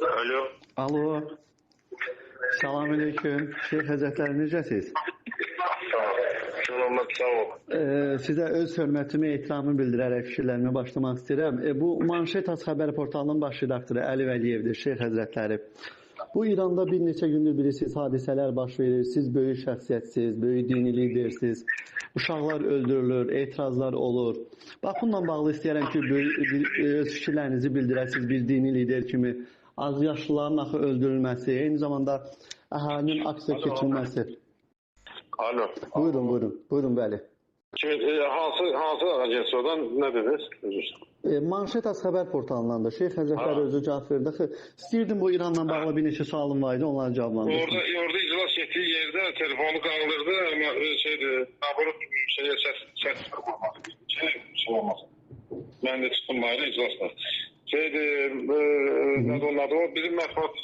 Alo. Alo. Selamünaleyküm. Şeyh Həzrətləri necəsiz? Sağ ol. Sizə öz hörmətimi, ehtiramımı bildirərək fikirlərimi başlamaq istəyirəm. Bu Manşetas xəbər portalının baş redaktoru Əli Vəliyevdir, Şeyh Həzrətləri. Bu İranda bir neçə gündür bilirsiniz, hadisələr baş verir. Siz böyük şəxsiyyətsiniz, böyük dini lidersiniz. Uşaqlar öldürülür, etirazlar olur. Bax, bununla bağlı istəyərəm ki, öz fikirlərinizi bildirəsiniz bir dini lider kimi. Az yaşlıların axı öldürülməsi, eyni zamanda əhalinin aksiya keçirilməsi. Alo. Buyurun bəli. Hansı agensiyadan nə dediniz? Manşetas xəbər portalındandır. Şeyx Həzrətləri özü cavab verdi. İstəyirdim bu İranla bağlı bir neçə sualım var idi, onları cavablandırsın. Orada iclas etdiyi yerdə telefonu qaldırdı, amma səs olmaz. Mən də çıxdım ayrı iclasda. Bizim mətbuat